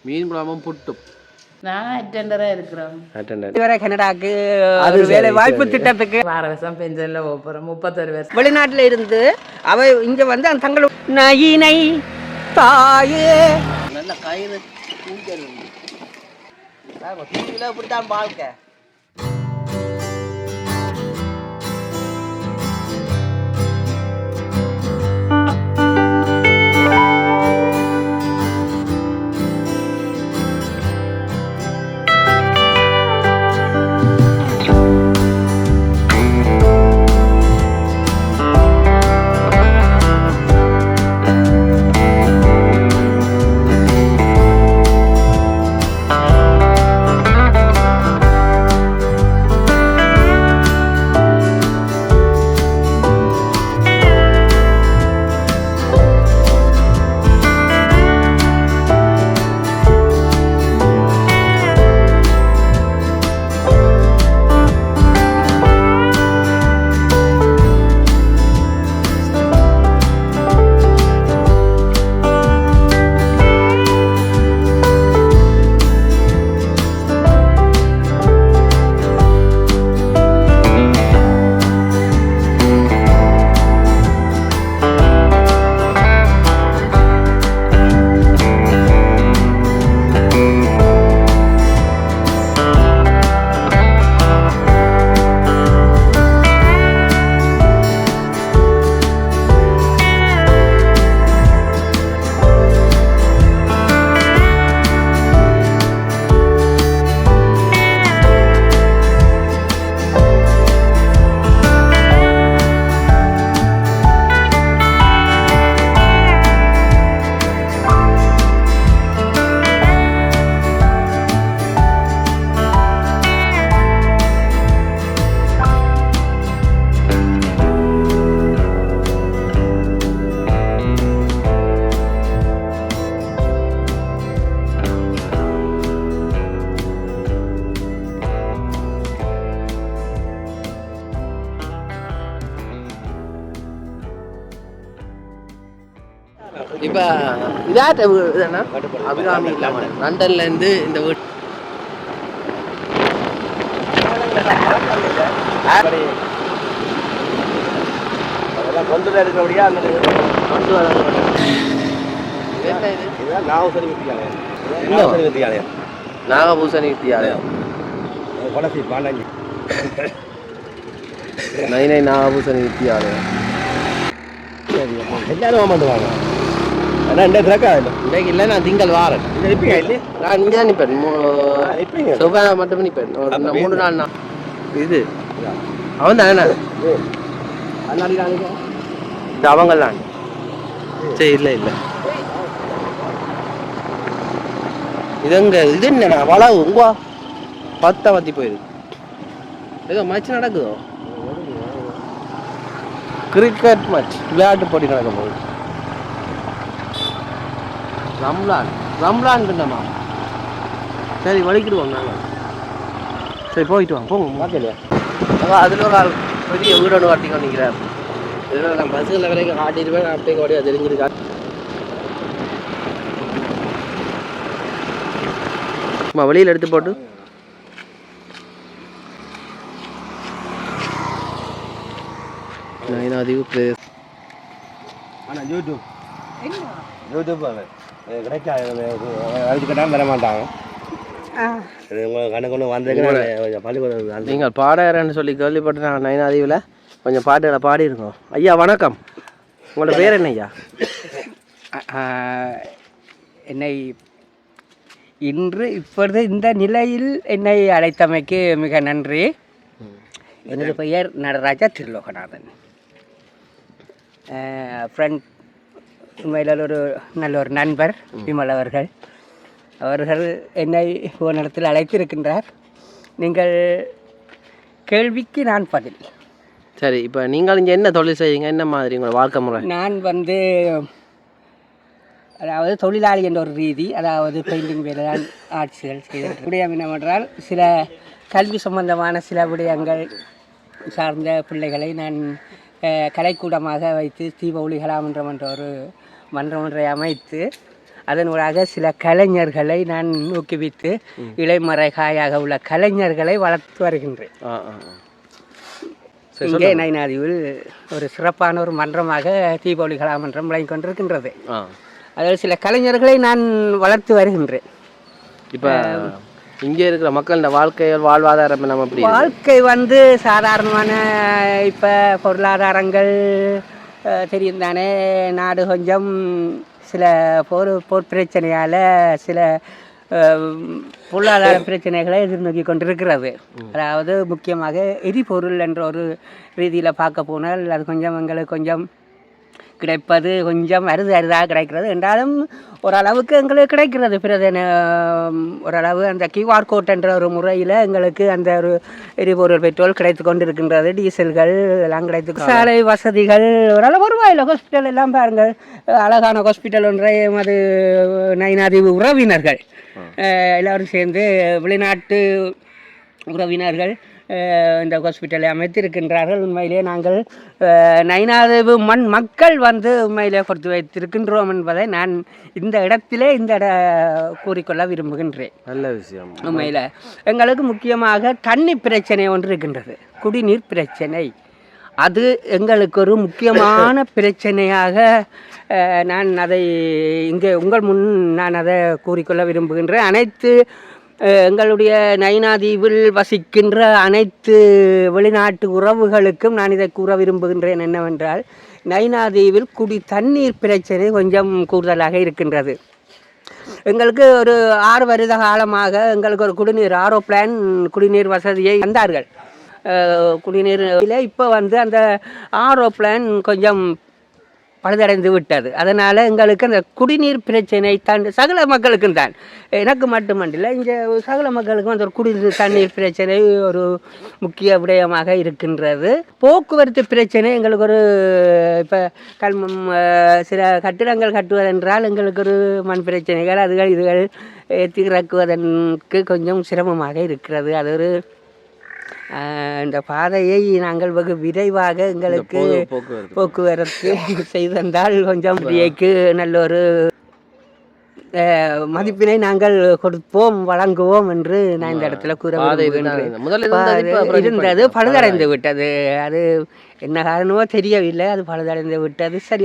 மீன் குழம்பும் புட்டும். நாங்கள் அட்டெண்டராக இருக்கிறோம். இதுவரை கனடாக்கு ஒரு வேலை வாய்ப்பு திட்டத்துக்கு 6 வருஷம் பென்ஷனில் போகிறோம். 31 வருஷம் வெளிநாட்டில் இருந்து அவை இங்கே வந்து அந்த தங்கள் நயினை தாயே நல்ல கயிறு இப்படித்தான் வாழ்க்கை. இப்போ இதாட்ட வீடுனா அபிராமி இல்லாமல் லண்டன்லேருந்து இந்த வீடு கொண்டு இருக்கிறபடியா அந்த கொண்டு வர நாகபூசணி வித்தியாலயம். நாகபூசணி வித்தியாலயம் நைனை நாகபூசணி வித்தியாலயம். சரி எல்லாரும் வந்துவாங்க. இன்றைக்கு இல்லை, நான் திங்கள் வாரேன். நான் இங்கே நிற்பேன். செவ்வாய் மட்டும் நிற்பேன். 3 நாள் நான் இது அவன் தானே இது அவங்கெல்லாம். சரி இல்லை இல்லை இதுங்க இது என்னண்ணா வளவு உங்க 10 வத்தி போயிருக்கு. ஏதோ மேட்ச் நடக்குதோ, கிரிக்கெட் மேட்ச், விளையாட்டு போட்டி நடக்கும் போது. ரம்லான் பின்னமா. சரி வலிக்கிடுவோம் நாங்கள். சரி போயிட்டு வாங்க, போங்க பார்க்கலையா. அதில் ஒரு ஆள் பெரிய வீடோடு காட்டிக்கோ நிற்கிறார். இதில் நான் பஸ்ஸில் வரைக்கும் காட்டிடுவேன். நான் அப்படியே ஓடியா தெரிஞ்சிருக்கா. சும்மா வெளியில் எடுத்து போட்டு நைனாதீவு பிளேஸ். ஆனால் யூடியூப் கிடைக்கா அழிச்சுக்கிட்டால் வர மாட்டாங்க. நீங்கள் பாடகர்ன்னு சொல்லி கேள்விப்பட்டு நாங்கள் நைனாதீவில் கொஞ்சம் பாட்டுகளை பாடியிருக்கோம். ஐயா வணக்கம், உங்களோட பேர் என்ன ஐயா? என்னை இன்று இப்பொழுது இந்த நிலையில் என்னை அழைத்தமைக்கு மிக நன்றி. எனது பெயர் நடராஜா திருலோகநாதன். ஃப்ரெண்ட் உண்மையில் ஒரு நல்ல ஒரு நண்பர் விமல் அவர்கள் என்னை ஒரு இடத்தில் அழைத்திருக்கின்றார். நீங்கள் கேள்விக்கு நான் பதில். சரி, இப்போ நீங்கள் இங்கே என்ன தொழில் செய்யுங்க? என்ன மாதிரி உங்களோட வாழ்க்கை முறை? நான் அதாவது தொழிலாளி என்ற ஒரு ரீதி, அதாவது பெயிண்டிங் வேலை தான் ஆட்சிகள் செய்து விடயம் என்னவென்றால் சில கல்வி சம்பந்தமான சில விடயங்கள் சார்ந்த பிள்ளைகளை நான் கலைக்கூடமாக வைத்து தீப ஒளிகளாமன்றம் என்ற ஒரு மன்றம் ஒன்றை அமைத்து அதனூடாக சில கலைஞர்களை நான் ஊக்குவித்து இளைமறைகாயாக உள்ள கலைஞர்களை வளர்த்து வருகின்றேன். இங்கே நைனாதீவில் ஒரு சிறப்பான ஒரு மன்றமாக தீபாவளி கலாமன்றம் விளங்கிக் கொண்டிருக்கின்றது. அதில் சில கலைஞர்களை நான் வளர்த்து வருகின்றேன். இப்போ இங்கே இருக்கிற மக்கள் இந்த வாழ்வாதாரம் நம்ம எப்படி வாழ்க்கை சாதாரணமான இப்போ பொருளாதாரங்கள் தெரியும் தானே. நாடு கொஞ்சம் சில போர் பிரச்சனையால் சில பொருளாதார பிரச்சனைகளை எதிர்நோக்கி கொண்டிருக்கிறது. அதாவது முக்கியமாக எரிபொருள் என்ற ஒரு ரீதியில் பார்க்க போனால் அது கொஞ்சம் எங்களுக்கு கொஞ்சம் கிடைப்பது கொஞ்சம் அரிதாக கிடைக்கிறது. என்றாலும் ஓரளவுக்கு எங்களுக்கு கிடைக்கிறது. பிறகு ஓரளவு அந்த QR கோட் என்ற ஒரு முறையில் எங்களுக்கு அந்த ஒரு எரிபொருள் பெட்ரோல் கிடைத்து கொண்டிருக்கின்றது. டீசல்கள் எல்லாம் கிடைத்து சாலை வசதிகள் ஓரளவு வருவாயில் ஹாஸ்பிட்டல் எல்லாம் பாருங்கள். அழகான ஹாஸ்பிட்டல் ஒன்றை அது நைனாதீவு உறவினர்கள் எல்லோரும் சேர்ந்து வெளிநாட்டு உறவினர்கள் இந்த ஹாஸ்பிட்டலை அமைத்திருக்கின்றார்கள். உண்மையிலே நாங்கள் நைனாதீவு மக்கள் உண்மையிலே கொடுத்து வைத்திருக்கின்றோம் என்பதை நான் இந்த இடத்திலே கூறிக்கொள்ள விரும்புகின்றேன். நல்ல விஷயம். உண்மையில் எங்களுக்கு முக்கியமாக தண்ணி பிரச்சனை ஒன்று இருக்கின்றது, குடிநீர் பிரச்சனை. அது எங்களுக்கு ஒரு முக்கியமான பிரச்சனையாக நான் அதை இங்கே உங்கள் முன் நான் அதை கூறிக்கொள்ள விரும்புகின்றேன். அனைத்து எங்களுடைய நைனாதீவில் வசிக்கின்ற அனைத்து வெளிநாட்டு உறவுகளுக்கும் நான் இதை கூற விரும்புகின்றேன். என்னவென்றால் நைனாதீவில் தண்ணீர் பிரச்சனை கொஞ்சம் கூடுதலாக இருக்கின்றது. எங்களுக்கு ஒரு 6 வருட காலமாக எங்களுக்கு ஒரு குடிநீர் பிளான் குடிநீர் வசதியை தந்தார்கள். குடிநீரில் இப்போ அந்த பிளான் கொஞ்சம் பழுதடைந்து விட்டது. அதனால் எங்களுக்கு அந்த குடிநீர் பிரச்சனை சகல மக்களுக்கும் தான், எனக்கு மட்டுமண்டில்லை, இங்கே சகல மக்களுக்கும் அந்த ஒரு குடிநீர் தண்ணீர் பிரச்சனை ஒரு முக்கிய விடயமாக இருக்கின்றது. போக்குவரத்து பிரச்சனை எங்களுக்கு ஒரு இப்போ சில கட்டிடங்கள் கட்டுவதென்றால் எங்களுக்கு ஒரு மண் பிரச்சனைகள் அதுகள் இதுகள் ஏற்றி இறக்குவதற்கு கொஞ்சம் சிரமமாக இருக்கிறது. அது ஒரு இந்த பாதையை நாங்கள் வெகு விரைவாக எங்களுக்கு போக்குவரத்து செய்திருந்தால் கொஞ்சம் நல்ல ஒரு மதிப்பினை நாங்கள் கொடுப்போம் வழங்குவோம் என்று நான் இந்த இடத்துல கூற இருந்தது. பழுதடைந்து விட்டது. அது என்ன காரணமோ தெரியவில்லை, அது பழுதடைந்து விட்டது. சரி,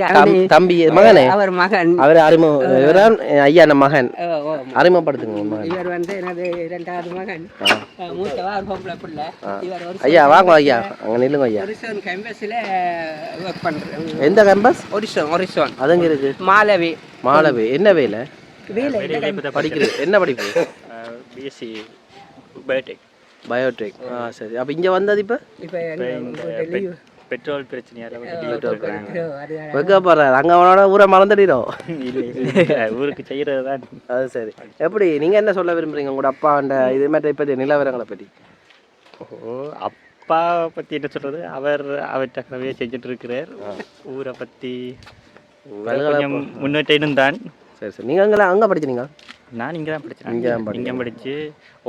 தம்பி மகனே, அவர் மகன், அவர் ஐயா மகன் அறிமுகப்படுத்துங்க. இவர் எனது 2வது மகன், மூத்தவா பொம்பளை பிள்ளை. ஐயா வாங்க ஐயா, அங்க நில்லுங்க ஐயா. ஒரிசோன் கேம்பஸ்ல ஒர்க் பண்றேன். எந்த கேம்பஸ்? ஒரிசோன். அதுங்க இருக்கு மாலவி. என்ன வேலை படிக்கிறது? என்ன படிப்பு? BSc Biotech. சரி. அப்போ இங்கே வந்தது இப்போ பெட்ரோல் பிரச்சனையால வைக்கப்படுறாரு. அங்கே அவனோட ஊரை மறந்துடிடும். ஊருக்கு செய்கிறது தான். அது சரி. எப்படி நீங்கள் என்ன சொல்ல விரும்புகிறீங்க உங்களோட அப்பாண்ட இது மாதிரி பற்றி நிலவரங்களை பற்றி? அப்பா பற்றி என்ன சொல்கிறது, அவர்கிட்ட செஞ்சுட்டு இருக்கிறார். ஊரை பற்றி கொஞ்சம் முன்னேற்றம் தான். சரி. நீங்கள் அங்கே படிச்சிருங்க? நான் இங்கே தான் படித்தேன். இங்கே படித்து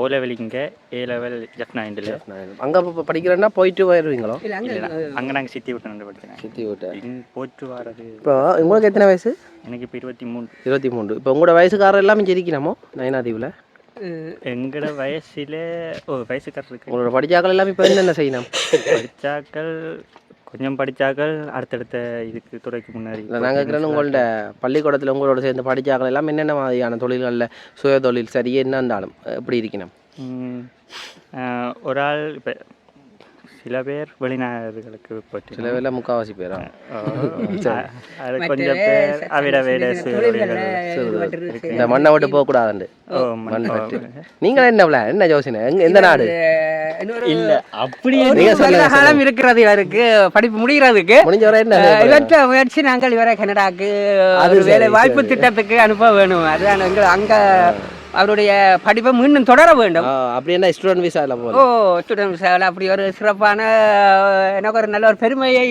O level இங்கே, A level ஜெஃப்னா. அங்கே படிக்கிறேன்னா போயிட்டு வருவீங்களோ? அங்கே நாங்கள் சித்தி விட்டு படித்தேன். சித்தி விட்டு போயிட்டு வர்றது. இப்போ உங்களுக்கு எத்தனை வயசு? எனக்கு இப்போ 23. 23. இப்போ உங்களோட வயசுக்காரர் எல்லாமே ஜெயிக்கணுமோ நைனாதீவில்? எங்களோட வயசில் வயசுக்காரர் இருக்கு. உங்களோட படித்தாக்கள் எல்லாமே இப்போ என்ன செய்யணும்? படித்தாக்கள் கொஞ்சம் படித்தாக்கள் அடுத்தடுத்த இதுக்கு துறைக்கு முன்னாடி. நாங்கள் இருக்கிறோன்னு உங்கள்ட்ட பள்ளிக்கூடத்தில் உங்களோட சேர்ந்து படித்தாக்கள் எல்லாம் என்னென்ன மாதிரியான தொழில்களில் சுய தொழில் சரி என்ன இருந்தாலும் எப்படி இருக்கணும்? ஒரு ஆள் இப்போ சில பேர் வெளிநாடுகளுக்கு போட்டு, சில பேர்ல முக்கால்வாசி பேரா அது கொஞ்சம் பேர் அவிட வேலை இந்த மண்ணை விட்டு போகக்கூடாதுண்டு. மண் பட்டு நீங்கள் என்ன பிளான், என்ன யோசனை, எந்த நாடு? இல்ல அப்படி காலம் இருக்கிறது இவருக்கு படிப்பு முடிகிறதுக்கு முடிஞ்ச வரை இவற்றை முயற்சி நாங்கள் இவரை கனடாக்கு ஒரு வேலை வாய்ப்பு திட்டத்துக்கு அனுப்ப வேணும். அதுதான் எங்கள் அங்க அவருடைய படிப்பை மீண்டும் தொடர வேண்டும். அப்படின்னா ஸ்டூடெண்ட் விசாவில் போகும். ஸ்டூடெண்ட் விசாவில் அப்படி ஒரு சிறப்பான எனக்கு ஒரு நல்ல ஒரு பெருமையை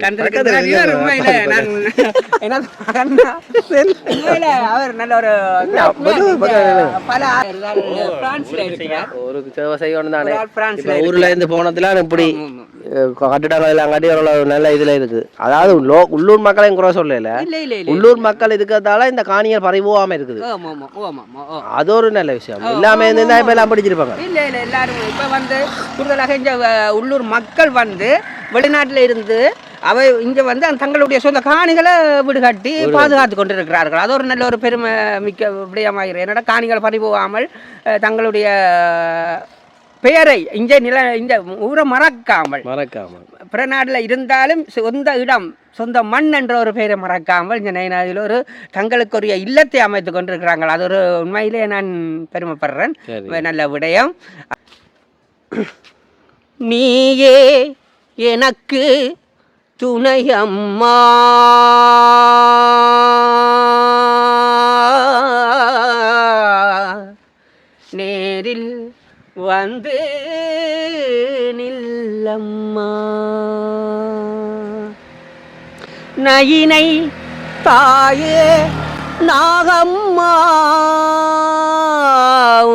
தந்திருக்கிறார் இவர். உண்மையில நான் என்ன அவர் நல்ல ஒரு பல பிரான்ஸ்ல இருக்கிறார். ஒரு சேவை செய்யணும் தானே. ஊர்ல இருந்து போனதுல இப்படி கட்டிடங்கள் எல்லாம் கட்டி ஒரு நல்ல இதில் இருக்குது. அதாவது உள்ளூர் மக்களையும் குறை சொல்லல, உள்ளூர் மக்கள் இருக்கிறதால இந்த காணிகள் பறிபோகாமல் இருக்குது. அது ஒரு நல்ல விஷயம். எல்லாமே இருந்தால் இப்போ எல்லாம் பிடிச்சிருப்பாங்க. இல்லை எல்லாரும் இப்போ வந்து கூடுதலாக இந்த உள்ளூர் மக்கள் வந்து வெளிநாட்டில் இருந்து அவை இங்கே வந்து தங்களுடைய சொந்த காணிகளை வீடு கட்டி பாதுகாத்து கொண்டு இருக்கிறார்கள். அது ஒரு நல்ல ஒரு பெருமை மிக்க விடயமாகிறது. என்னடா காணிகள் பறிபோகாமல் தங்களுடைய பெயரை இந்த இந்த ஊரை மறக்காமல் பிற நாட்டில் இருந்தாலும் சொந்த இடம் சொந்த மண் என்ற ஒரு பெயரை மறக்காமல் இந்த நயனாதில் ஒரு தங்களுக்கு ஒரு இல்லத்தை அமைத்து கொண்டிருக்கிறாங்க. அது ஒரு உண்மையிலே நான் பெருமைப்படுறேன். நல்ல விடயம். நீயே எனக்கு துணையம்மா நேரில் வந்து நில்லம்மா நயினை தாயே நாகம்மா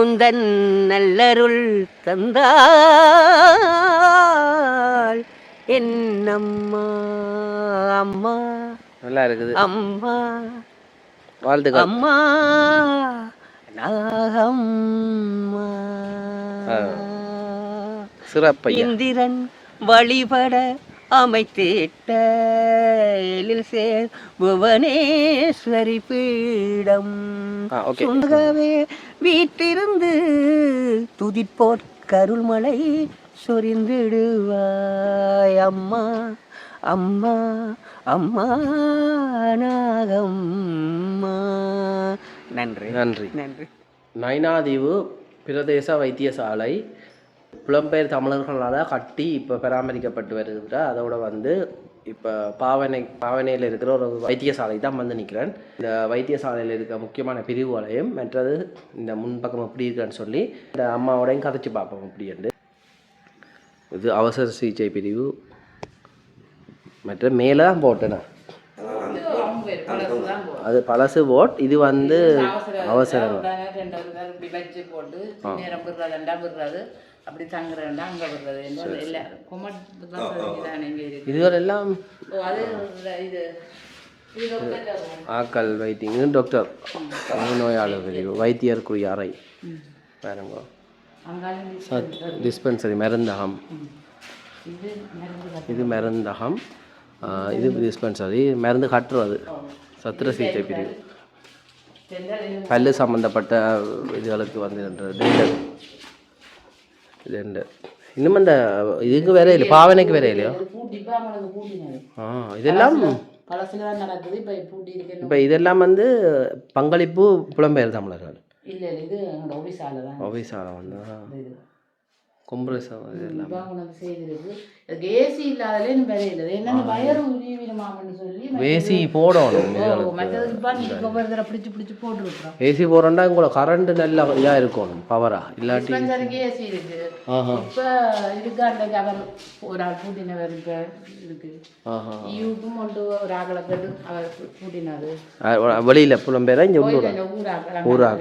உந்தன் நல்லருள் தந்தாள் என்னம்மா அம்மா. நல்லா இருக்குது அம்மா வாழ்த்துக்கள். அம்மா நாகம்மா சிறப்பு. இந்திரன் வழிபட அமைத்திட்ட எழில் சேர் புவனேஸ்வரி பீடம் சுண்டகவே வீட்டிருந்து துதிப்போட் கருள்மலை சொரிந்திடுவாய் அம்மா அம்மா அம்மா நாகம்மா. நன்றி நன்றி நன்றி. நயினாதீவு பிரதேச வைத்தியசாலை புலம்பெயர் தமிழர்களால் கட்டி இப்போ பராமரிக்கப்பட்டு வருகிற அதோட வந்து இப்போ பாவனையில் இருக்கிற ஒரு வைத்தியசாலை தான் வந்து நிற்கிறேன். இந்த வைத்தியசாலையில் இருக்க முக்கியமான பிரிவுகளையும் மற்றது இந்த முன்பக்கம் எப்படி இருக்குன்னு சொல்லி இந்த அம்மாவோடையும் கதைச்சி பார்ப்போம் அப்படின்ட்டு. இது அவசர சிகிச்சை பிரிவு மற்ற மேலே தான் போட்டேண்ணா, அது பழசு போட். இது வந்து அவசரம் இதுவரெல்லாம் ஆக்கள் வைத்தியம் டாக்டர் நோயாளர் பிரிவு வைத்தியருக்குரிய அறை பாருங்க. டிஸ்பென்சரி மருந்தகம், இது மருந்தகம், இது டிஸ்பென்சரி மருந்து கட்டுறது சத்திர சிகிச்சை பிரிவு. பல்லு சம்மந்தப்பட்ட இதுகளுக்கு வந்து டெண்டர். இன்னும் அந்த இதுக்கு வேற இல்லை, பாவனைக்கு வேற இல்லையோ. இதெல்லாம் இப்போ இதெல்லாம் வந்து பங்களிப்பு புலம்பெயர் தமிழர்கள். ஒபிசால வந்து ஏசி போடணும். ஏசி போடுறா உங்களை கரண்ட் நல்லா இதாக இருக்கணும், பவரா இல்லாட்டி வெளியில புலம்பெயர இங்க ஊராக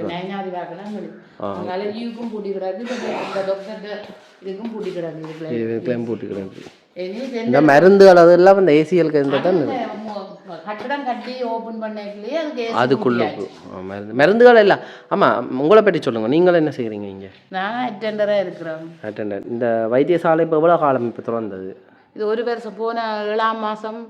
இந்த மருந்துகள் அதெல்லாம் இந்த ஏசிஎலுக்கு இருந்தால் அதுக்குள்ள மருந்துகள் எல்லாம். ஆமாம், உங்களை பற்றி சொல்லுங்கள், நீங்கள் என்ன செய்கிறீங்க இங்கே? நான் அட்டெண்டராக இருக்கிறேன். அட்டெண்டர். இந்த வைத்தியசாலை இப்போ எவ்வளோ காலம் இப்போ திறந்தது? இது ஒரு வருஷம் போன 7ஆம் மாதம்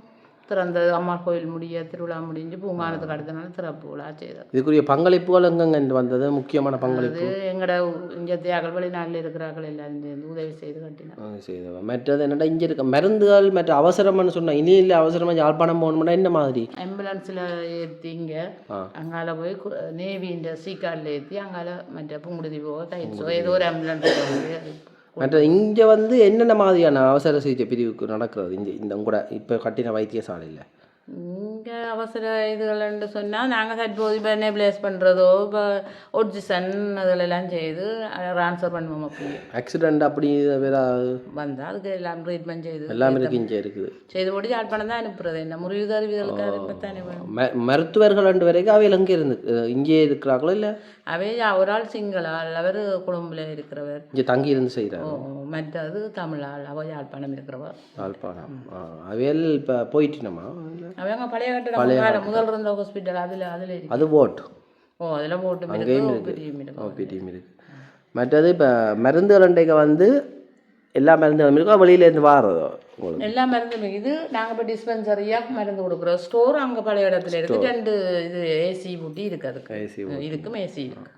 திறந்தது. அம்மா கோயில் முடிய திருவிழா முடிஞ்சு பூங்கானத்துக்கு அடுத்த நாள் திறப்பு விழா செய்தோம். இதுக்குரிய பங்களிப்புகள் எங்கெங்க வந்தது? முக்கியமான பங்களிப்பு எங்களோட இங்கே தியாகல் வெளிநாட்டில் இருக்கிறார்கள் எல்லாரும் சேர்ந்து உதவி செய்து கட்டினோம். செய்தோம். மற்றது என்னடா இங்கே இருக்க மருந்துகள் மற்ற அவசரம்னு சொன்னால் இனி இல்லை, அவசரமாக யாழ்ப்பாணம் போகணும்னா என்ன மாதிரி? ஆம்புலன்ஸில் ஏற்றி இங்கே அங்கால போய் நேவின்ற சீக்கார்டில் ஏற்றி அங்கால மற்ற பூங்குடுதி போக தைச்சோ ஏதோ ஒரு ஆம்புலன்ஸ். மற்ற இங்கே வந்து என்னென்ன மாதிரியான அவசர சிகிச்சை பிரிவுக்கு நடக்கிறது இந்த கூட இப்போ கட்டின வைத்தியசாலையில்? இங்கே இங்கே அவசர இதுகள்னு சொன்னால் நாங்கள் தற்போது இப்போ நெபிலைஸ் பண்ணுறதோ இப்போ ஒட்ஜிசன் அதிலெல்லாம் செய்து ட்ரான்ஸ்ஃபர் பண்ணுவோம். அப்படி ஆக்சிடெண்ட் அப்படி வேற வந்தால் அதுக்கு எல்லாம் ட்ரீட்மெண்ட் செய்து எல்லாமே இருக்குது செய்து போட்டு யாழ்ப்பாணம் தான் அனுப்புறது. என்ன முறிவுதறிவுகளுக்கு அனுப்பத்தானே வேணும். மருத்துவர்கள் ரெண்டு வரைக்கும் அவையில் அங்கே இங்கே இருக்கிறாங்களோ இல்லை? அவை ஒரு ஆள் சிங்களால், அவர் கொழும்புல இருக்கிறவர், இங்கே தங்கி இருந்து செய்கிறாங்க. மற்றது தமிழால், அவள் யாழ்ப்பாணம் இருக்கிறவர். யாழ்ப்பாணம் அவையல் இப்போ போயிட்டுனமா? அவங்க பழைய கட்டடம் முதல் இருந்த ஹாஸ்பிட்டல் அதில் இருக்கு. அது போட். அதில் போட்டும் அங்கேயும் இருக்கு. மற்றது இப்போ மருந்துகள் ரெண்டைக்கு வந்து எல்லா மருந்துகளும் இருக்கும், வெளியிலேருந்து வாரதோ உங்களுக்கு? எல்லா மருந்தும் இது நாங்கள் இப்போ டிஸ்பென்சரியாக மருந்து கொடுக்குறோம். ஸ்டோர் அங்கே பழைய இடத்துல இருக்குது. 2 இது ஏசி பூட்டி இருக்குது. அதுக்கு இதுக்கும் ஏசி இருக்கு.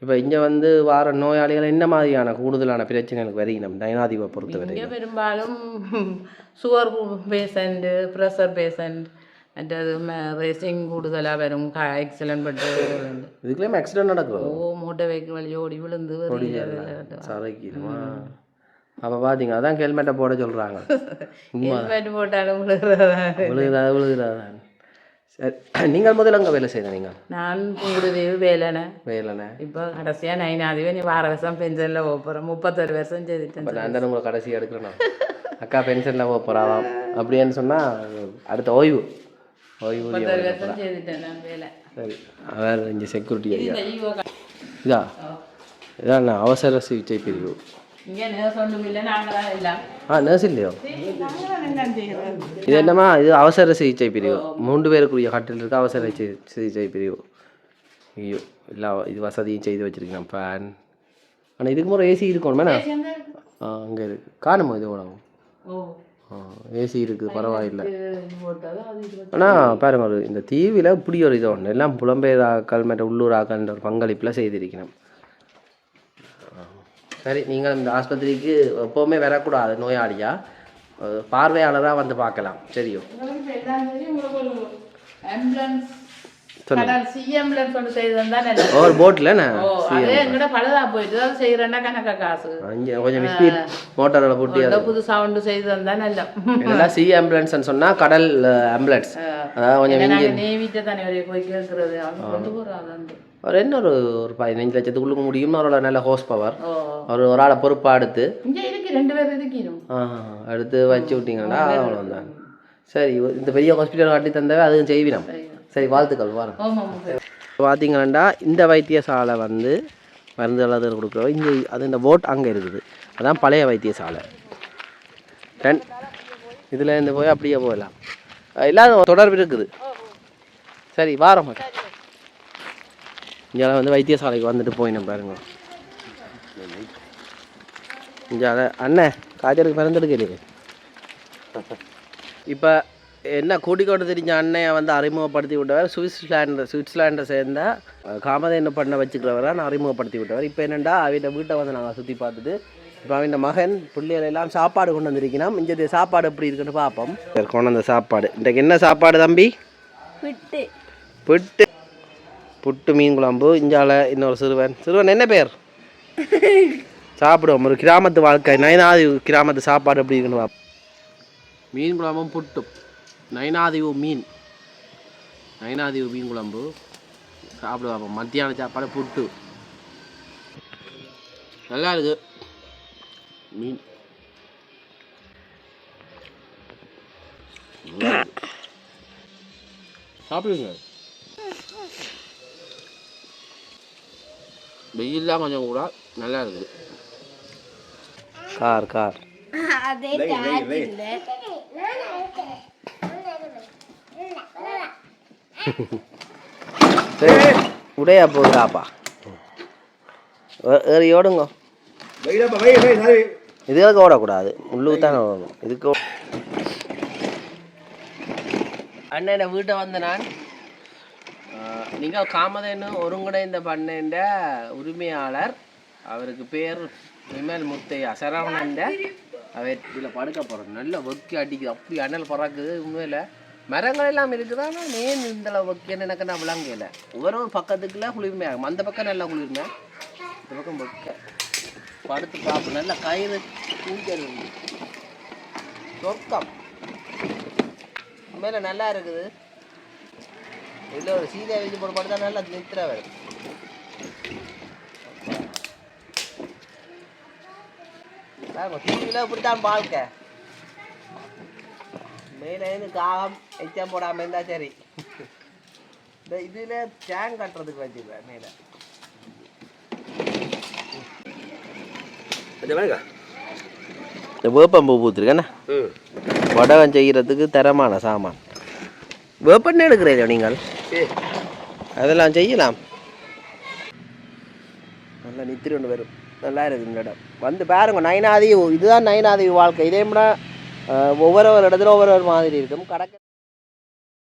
இப்போ இங்கே வந்து வார நோயாளிகள் என்ன மாதிரியான கூடுதலான பிரச்சனைகளுக்கு வருகிறோம் நயனாதிபை பொறுத்தவரை? இங்கே பெரும்பாலும் சுகர் பேஷண்ட்டு, ப்ரெஷர் பேஷண்ட், மற்றது ரேசிங் கூடுதலாக வரும். ஆக்சிடென்ட் பட்டு இதுக்குள்ளே ஆக்சிடென்ட் நடக்கும். மூட்டை வெஹிக்கிள் வழி ஓடி விழுந்து சரைக்குமா? அப்போ பார்த்தீங்க அதான் ஹெல்மெட்டை போட சொல்கிறாங்க. ஹெல்மெட் போட்டாலும் விழுகிறதா? சரி, நீங்கள் முதல்ல அங்கே வேலை செய்த? நீங்கள்? நான் புங்குடுதேவி வேலனை. இப்போ கடைசியாக 9ஆவது நீ 12 வருஷம் பென்ஷனில் போகிறேன். 31 வருஷம் செய்துட்டேன். நான் தானே உங்களை கடைசி எடுக்கிறேன்னா அக்கா பென்ஷனில் போகிறாவாம் அப்படின்னு சொன்னால் அடுத்த ஓய்வு 31 வருஷம் செய்துட்டேன் நான் வேலை. சரி, அவர் இங்கே செக்யூரிட்டி இதான் அவசர சிகிச்சை பிரிவு. நர்ஸ் இல்லையோ? இது என்னம்மா, இது அவசர சிகிச்சை பிரிவு. 3 பேருக்குரிய கட்டில் இருக்க அவசர சிகிச்சை பிரிவு. ஐயோ இல்லை, இது வசதியும் செய்து வச்சுருக்கேன். ஃபேன் ஆனால் இதுக்கு முறை ஏசி இருக்கணுமே. அங்கே இருக்குது, காணுமா? இது உணவு ஏசி இருக்குது, பரவாயில்லை. ஆனால் பாருங்க, இந்த தீவில் இப்படி ஒரு இது ஒன்று எல்லாம் புலம்பெயராக்கள் மற்ற உள்ளூர் ஆக்கள்ன்ற ஒரு பங்களிப்பில் செய்திருக்கணும். சரி, நீங்கள் இந்த ஆஸ்பத்திரிக்கு எப்போவுமே வரக்கூடாது நோயாளியா, பார்வையாளராக வந்து பார்க்கலாம். சரியோ? ஒரு போட்டில் கொஞ்சம் ஸ்பீட் மோட்டாரில் போட்டு புதுசாக ஒன்று செய்து வந்தால் நல்லா சி ஆம்புலன்ஸ்ன்னு சொன்னால் கடல் ஆம்புலன்ஸ். அதாவது கொஞ்சம் நேவிட்ட தானே போய் கேட்குறது. கொண்டு போகிறாங்க அவர் என்ன ஒரு 15 லட்சத்துக்குள்ளுக்கு முடியும்னு அவரோட நல்ல ஹோஸ் பவர். ஒரு ஆளை பொறுப்பாக எடுத்து 2 பேர் எடுத்து வச்சு விட்டீங்கன்னா அவ்வளோ தான். சரி, இந்த பெரிய ஹாஸ்பிட்டல் காட்டி தந்தவே அதுவும் செய்வினோம். சரி, வாழ்த்துக்கள். வாரம் பார்த்தீங்கன்னா இந்த வைத்தியசாலை வந்து மருந்து எல்லாத்தையும் கொடுக்குறோம். இங்கே அது இந்த போட் அங்கே இருக்குது, அதான் பழைய வைத்தியசாலை. இதில் இந்த போய் அப்படியே போகலாம், எல்லாம் தொடர்பு இருக்குது. சரி, வாரம் இங்கே வந்து வைத்தியசாலைக்கு வந்துட்டு போயினோம் பாருங்க. இங்கே அண்ணன் காய்ச்சலுக்கு மருந்து எடுக்கலையே. இப்போ என்ன கூட்டிக்கொண்டு தெரிஞ்ச அண்ணையை வந்து அறிமுகப்படுத்தி விட்டவர் சுவிட்சர்லாண்டை சேர்ந்த காமதேனு பண்ண வச்சுக்கிறவரை நான் அறிமுகப்படுத்தி விட்டவர். இப்போ என்னென்னா அவன் வீட்டை வந்து நாங்கள் சுற்றி பார்த்துட்டு இப்போ அவன் மகன் பிள்ளைகளெல்லாம் சாப்பாடு கொண்டு வந்திருக்கணும். இங்கே சாப்பாடு எப்படி இருக்குன்னு பார்ப்போம். கொண்டு வந்த சாப்பாடு இன்றைக்கு என்ன சாப்பாடு தம்பி? புட்டு புட்டு மீன் குழம்பு. இஞ்சால இன்னொரு சிறுவன் என்ன பேர்? சாப்பிடுவோம். ஒரு கிராமத்து வாழ்க்கை, 9ஆவது கிராமத்து சாப்பாடு எப்படி இருக்குன்னு பார்ப்போம். மீன் குழம்பும் புட்டும், 9ஆவது மீன் குழம்பு சாப்பிடு பார்ப்போம். மத்தியான சாப்பாடு புட்டு நல்லா இருக்கு. மீன் சாப்பிடுங்க. வெயில்லாம் கொஞ்சம் கூட நல்லா இருக்குது. கார் உடையா போகுதாப்பா, ஏறி ஓடுங்க. இதுக்கு ஓடக்கூடாது, உள்ளுக்கு தானே ஓடணும். இதுக்கு அண்ணன் வீட்டை வந்து நான் நீங்கள் காமதேனு ஒருங்கிணைந்த பண்ணைன்ற உரிமையாளர், அவருக்கு பேர் விமல் முத்தையா சரவணண்ட. அவர் இதில் படுக்க போகிறோம். நல்ல வெக்கி அடிக்குது, அப்படி அண்ணல் பறக்குது. உண்மையில் மரங்கள் எல்லாம் இருக்குது, ஆனால் நேன் இந்த வெக்கின்னு எனக்கு நான் விளங்கலை. ஒவ்வொரு பக்கத்துக்குள்ள குளிர்மையாகும். அந்த பக்கம் நல்லா குளிர்மை, இந்த பக்கம் வெக்க படுத்து பார்ப்போம். நல்ல கயிறு தூக்கிறது சொர்க்கம். உண்மையில் நல்லா இருக்குது. இதில் ஒரு சீதை வச்சு போட்டு போட்டு தான் நல்லா நித்திர வரும். டிவியில் இப்படித்தான் வாழ்க்கை. மேலே காகம் எச்சம் போடாமல் இருந்தால் சரி. இந்த இதில் டேங்க் கட்டுறதுக்கு வச்சுருக்கேன் மேலே. இந்த வேப்பம்பூ பூத்துருக்கேண்ணா. வடகம் செய்கிறதுக்கு தரமான சாமான். வேப்பண்ணே எடுக்கிறீங்க நீங்கள்? அதெல்லாம் செய்யலாம். நல்லா நித்திரி ஒன்று வரும். நல்லா இருக்குது இந்த இடம். வந்து பாருங்க, நயனாதேவி. இதுதான் நயனாதேவி வாழ்க்கை. இதே விட ஒவ்வொரு இடத்துல ஒவ்வொரு மாதிரி இருக்கும். கடற்கரை